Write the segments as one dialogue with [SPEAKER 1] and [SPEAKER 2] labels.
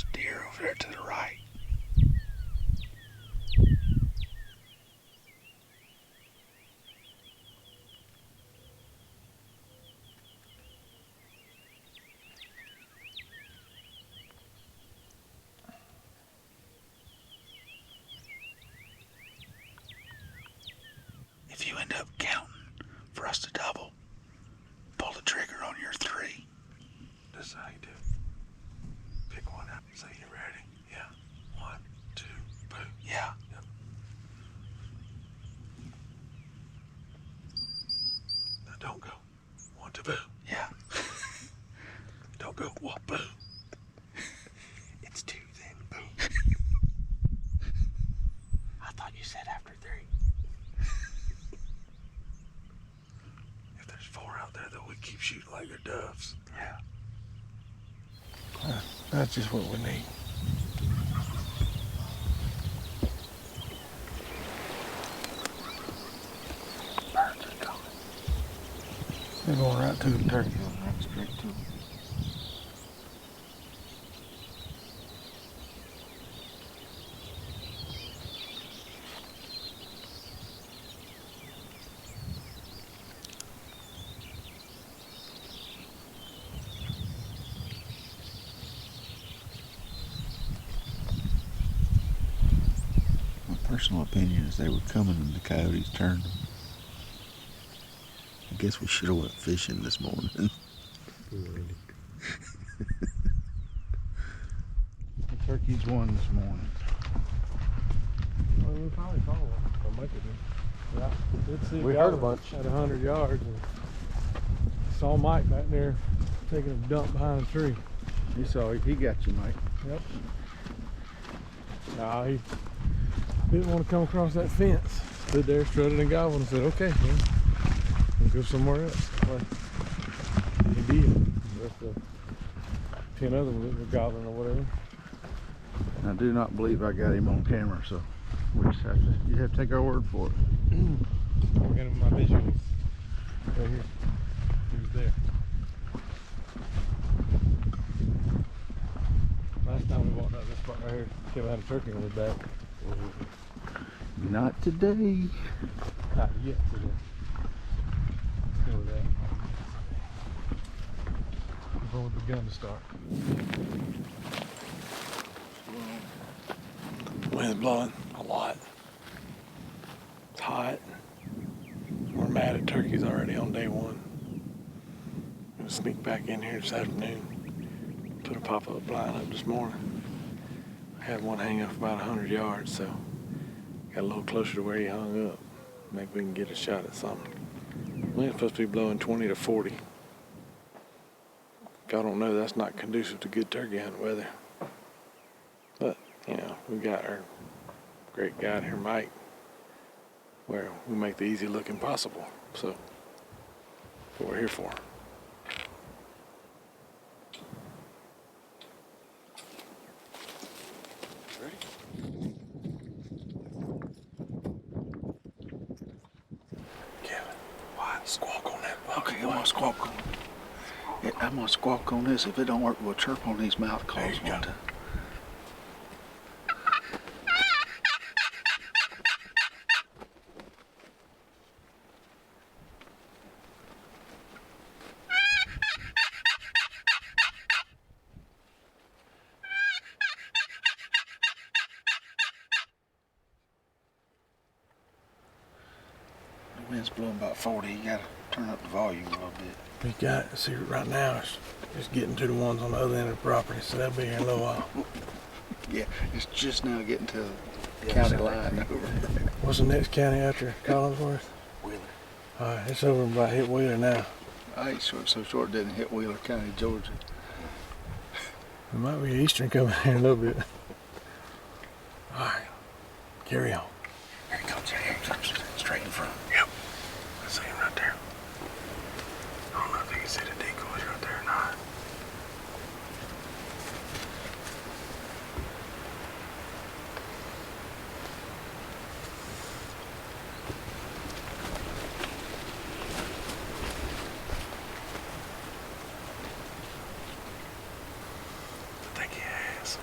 [SPEAKER 1] There's deer over there to the right. If you end up counting for us to double, pull the trigger on your 3.
[SPEAKER 2] This is how you do. Pick one up. Say you're ready. Yeah. 1, 2, boo.
[SPEAKER 1] Yeah.
[SPEAKER 2] Yep. Now don't go. 1, 2, boo.
[SPEAKER 1] Yeah.
[SPEAKER 2] Don't go. 1, boo. It's 2 then, boo.
[SPEAKER 1] I thought you said after 3.
[SPEAKER 2] If there's 4 out there, though, we keep shooting like they're doves.
[SPEAKER 1] Yeah.
[SPEAKER 2] That's just what we need.
[SPEAKER 1] Birds are coming.
[SPEAKER 2] They're going right to the turkey.
[SPEAKER 1] Right straight to them.
[SPEAKER 3] Personal opinion is they were coming and the coyotes turned them. I guess we should have went fishing this morning.
[SPEAKER 2] The turkeys won this morning.
[SPEAKER 4] Well, we probably saw one. Or might have been. Yeah. It's
[SPEAKER 5] We heard a bunch.
[SPEAKER 4] At 100 yards. And saw Mike back there taking a dump behind a tree.
[SPEAKER 2] You saw he got you, Mike.
[SPEAKER 4] Yep. Nah, he didn't want to come across that fence. Stood there, strutted and gobbled and said, okay, well, we'll go somewhere else. Well, he did. That's the 10 other ones that were gobbling or whatever.
[SPEAKER 2] I do not believe I got him on camera, so we just have to, you have to take our word for it.
[SPEAKER 4] I'll get him my visuals. Right here. He was there. Last time we walked out this spot right here, Kevin had a turkey on his back.
[SPEAKER 2] Not today.
[SPEAKER 4] Not yet today. Still that. We've only begun to start.
[SPEAKER 5] Wind's blowing a lot. It's hot. We're mad at turkeys already on day 1. I'm gonna sneak back in here this afternoon. Put a pop-up blind up this morning. I had one hang up about 100 yards, so got a little closer to where he hung up. Maybe we can get a shot at something. Wind's supposed to be blowing 20 to 40. If y'all don't know, that's not conducive to good turkey hunting weather. But, you know, we got our great guide here, Mike, where we make the easy look impossible. So, that's what we're here for.
[SPEAKER 1] Squawk on that. Okay, I'm gonna squawk on it. I'm gonna squawk on this. If it don't work, we'll chirp on these mouth calls one time. The wind's blowing about 40. You gotta turn up the volume a little bit.
[SPEAKER 5] We got, see right now, it's getting to the ones on the other end of the property, so they'll be here in a little while.
[SPEAKER 1] Yeah, it's just now getting to the county line over.
[SPEAKER 5] What's the next county after Collinsworth?
[SPEAKER 1] Wheeler.
[SPEAKER 5] All right, it's over by hit Wheeler now.
[SPEAKER 1] I ain't sure, so short it didn't hit Wheeler County, Georgia.
[SPEAKER 5] There might be Eastern coming here in a little bit. All right, carry on.
[SPEAKER 1] Here he comes, straight in front.
[SPEAKER 5] Yep, I see him right there. I don't know if you can see the decoys right there or not. I think he has.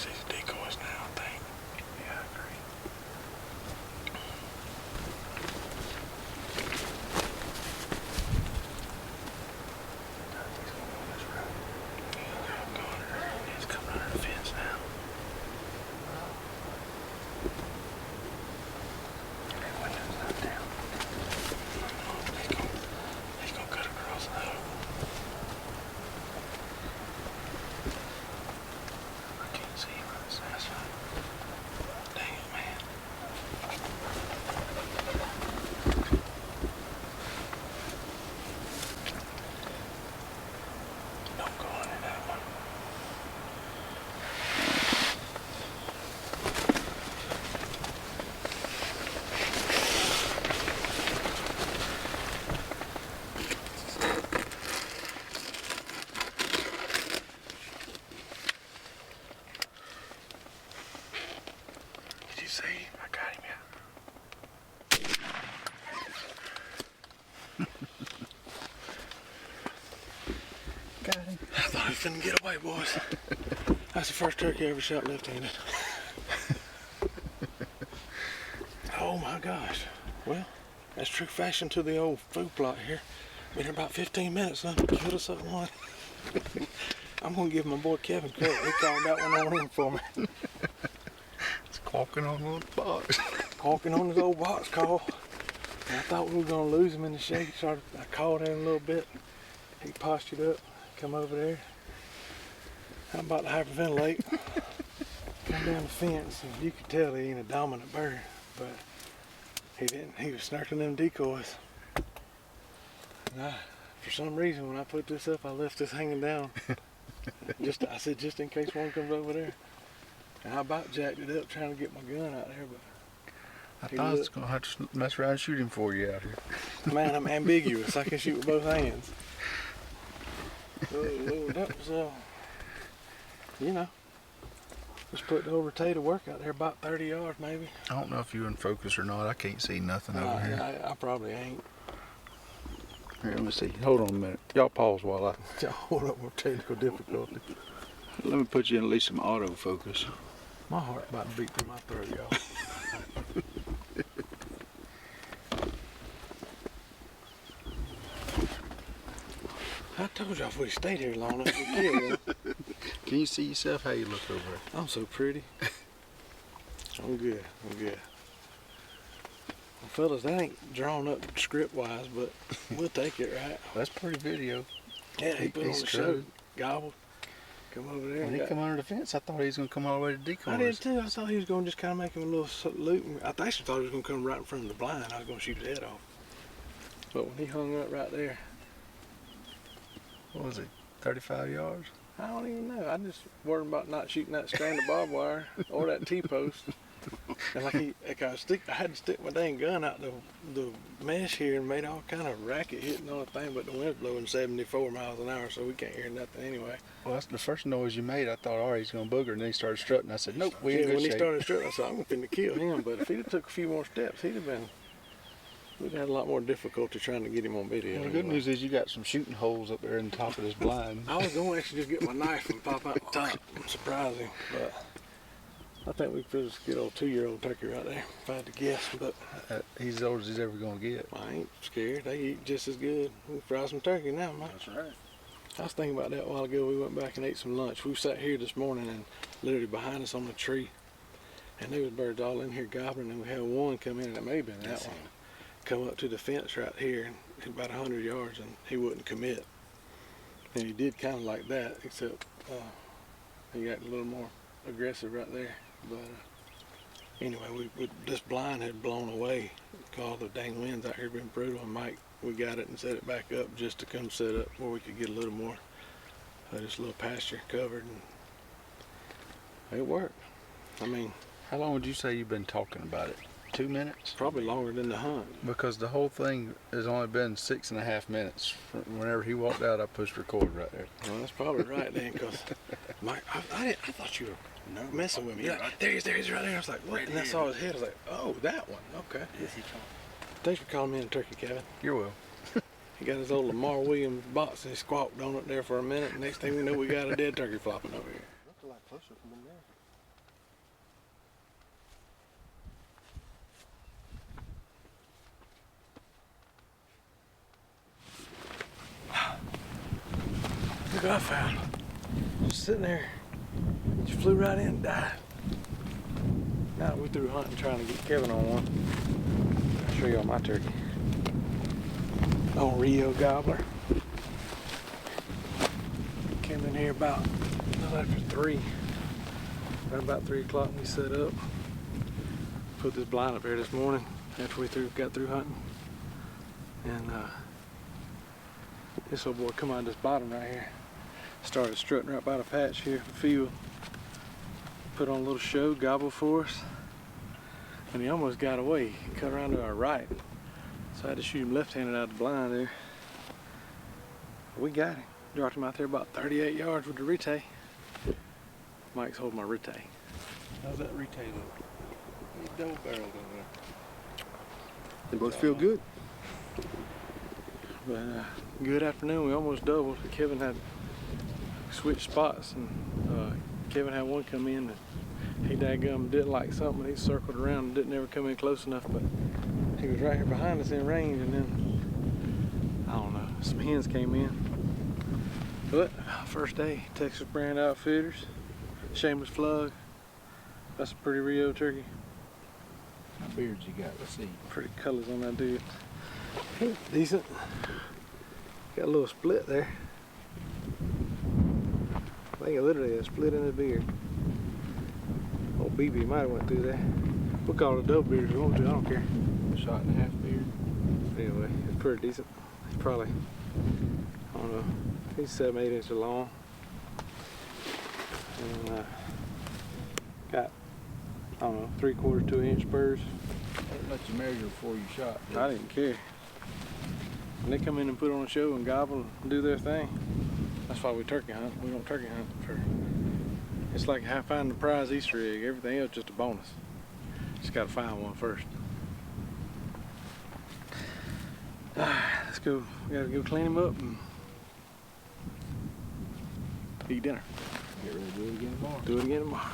[SPEAKER 5] sees the decoys now, I think.
[SPEAKER 1] Yeah, I agree. He's going on this road. He's coming under the fence now. That window's not down.
[SPEAKER 5] He's gonna cut across the hill.
[SPEAKER 1] I can't see him on this asphalt.
[SPEAKER 5] Dang it, man. Don't go into that one. Did you see him? I got him out.
[SPEAKER 1] Got him.
[SPEAKER 5] I thought he was finna get away, boys. That's the first turkey I ever shot left-handed. Oh my gosh. Well, that's true fashion to the old food plot here. Been here about 15 minutes, son. Killed us up one. I'm gonna give my boy Kevin credit. He called that one on in for me.
[SPEAKER 1] It's quawking on a little box.
[SPEAKER 5] Hawking on his old box call. And I thought we were gonna lose him in the shade. I called in a little bit. He postured up, come over there. I'm about to hyperventilate. Come down the fence, and you could tell he ain't a dominant bird, but he didn't. He was snarking them decoys. And for some reason, when I put this up, I left this hanging down. I said, just in case one comes over there. And I about jacked it up trying to get my gun out there, but
[SPEAKER 1] I thought I was going to have to mess around and shoot him for you out here.
[SPEAKER 5] man, I'm ambiguous. I can shoot with both hands. So, that was, you know, just put the old rotator work out there about 30 yards maybe.
[SPEAKER 1] I don't know if you're in focus or not. I can't see nothing over here.
[SPEAKER 5] I probably ain't.
[SPEAKER 1] Here, let me see. Hold on a minute. Y'all pause while I...
[SPEAKER 5] Hold up with technical difficulty.
[SPEAKER 1] Let me put you in at least some autofocus.
[SPEAKER 5] My heart about to beat through my throat, y'all. I told y'all if we stayed here long enough, we'd kill you.
[SPEAKER 1] Can you see yourself? How you look over there?
[SPEAKER 5] I'm so pretty. I'm good. I'm good. Well, fellas, that ain't drawn up script-wise, but we'll take it, right?
[SPEAKER 1] That's pretty video.
[SPEAKER 5] Yeah, he put on
[SPEAKER 1] He's
[SPEAKER 5] the show. Gobbled. Come over there.
[SPEAKER 1] When he come under the fence, I thought he was going to come all the way to decoys.
[SPEAKER 5] I did too. I thought he was going to just kind of make him a little salute. I actually thought he was going to come right in front of the blind. I was going to shoot his head off. But when he hung up right there,
[SPEAKER 1] What was it, 35 yards?
[SPEAKER 5] I don't even know. I just worried about not shooting that strand of barbed wire or that T-post. And I had to stick my dang gun out the mesh here and made all kind of racket hitting on the thing, but the wind's blowing 74 miles an hour, so we can't hear nothing anyway.
[SPEAKER 1] Well, that's the first noise you made. I thought, all right, he's going to booger, and then he started strutting. I said, nope, we ain't
[SPEAKER 5] Yeah,
[SPEAKER 1] good
[SPEAKER 5] when he
[SPEAKER 1] shape.
[SPEAKER 5] started strutting, I said, I'm going to kill him, but if he'd have took a few more steps, we'd had a lot more difficulty trying to get him on video.
[SPEAKER 1] Well, the good news is you got some shooting holes up there in the top of this blind.
[SPEAKER 5] I was going to actually just get my knife and pop out the top and surprise him, but I think we could just get old 2-year-old turkey right there, if I had to guess, but
[SPEAKER 1] He's as old as he's ever going to get.
[SPEAKER 5] I ain't scared. They eat just as good. We can fry some turkey now, man.
[SPEAKER 1] That's right.
[SPEAKER 5] I was thinking about that a while ago. We went back and ate some lunch. We sat here this morning and literally behind us on the tree, and there was birds all in here gobbling, and we had one come in, and it may have been that one, come up to the fence right here, and about 100 yards, and he wouldn't commit. And he did kind of like that, except he got a little more aggressive right there. But anyway, this blind had blown away because the dang winds out here had been brutal, and Mike, we got it and set it back up just to come set up where we could get a little more, just a little pasture covered, and it worked. I mean,
[SPEAKER 1] How long would you say you've been talking about it? 2 minutes?
[SPEAKER 5] probably longer than the hunt.
[SPEAKER 1] Because the whole thing has only been 6.5 minutes. Whenever he walked out, I pushed record right there.
[SPEAKER 5] Well, that's probably right then, because Mike, I thought you were messing with me. You're like, there he is right there. I was like, what? And I saw his head. I was like, oh, that one. Okay. Thanks for calling me in a turkey, Kevin.
[SPEAKER 1] You're well.
[SPEAKER 5] He got his old Lamar Williams box and he squawked on it there for a minute. Next thing we know, we got a dead turkey flopping over here. Looks like closer from in there. Look what I found. Just sitting there. She flew right in and died. Now we threw hunting trying to get Kevin on one. I'll show you all my turkey. Old Rio gobbler. Came in here about a little after 3. Right about 3 o'clock we set up. Put this blind up here this morning after we got through hunting. And this old boy come out of this bottom right here. Started strutting right by the patch here in the field. Put on a little show, gobble for us. And he almost got away. He cut around to our right. So I had to shoot him left-handed out of the blind there. We got him. Dropped him out there about 38 yards with the retay. Mike's holding my retay.
[SPEAKER 2] How's that retay look? These double barrels over there.
[SPEAKER 1] They both feel good.
[SPEAKER 5] But good afternoon. We almost doubled. Kevin had switched spots, and Kevin had one come in, and he dadgum didn't like something. He circled around and didn't ever come in close enough, but he was right here behind us in range, and then I don't know, some hens came in. But first day, Texas brand outfitters, shameless plug. That's a pretty Rio turkey.
[SPEAKER 1] How beards you got? Let's see.
[SPEAKER 5] Pretty colors on that dude. Decent. Got a little split there. I think it literally a split in the beard. Old BB might have went through there. We'll call it a double beard if you want to, I don't care.
[SPEAKER 1] Shot and a half beard.
[SPEAKER 5] Anyway, it's pretty decent. He's probably, I don't know, he's 7-8 inches long. And got, I don't know, 3/4 to 2 inch spurs.
[SPEAKER 1] They didn't let you measure before you shot.
[SPEAKER 5] I didn't care. And they come in and put on a show and gobble and do their thing. That's why we turkey hunt. We don't turkey hunt for. It's like finding the prize Easter egg. Everything else just a bonus. Just gotta find one first. Let's go. We gotta go clean him up and eat dinner.
[SPEAKER 1] Get ready to do it again tomorrow.
[SPEAKER 5] Do it again tomorrow.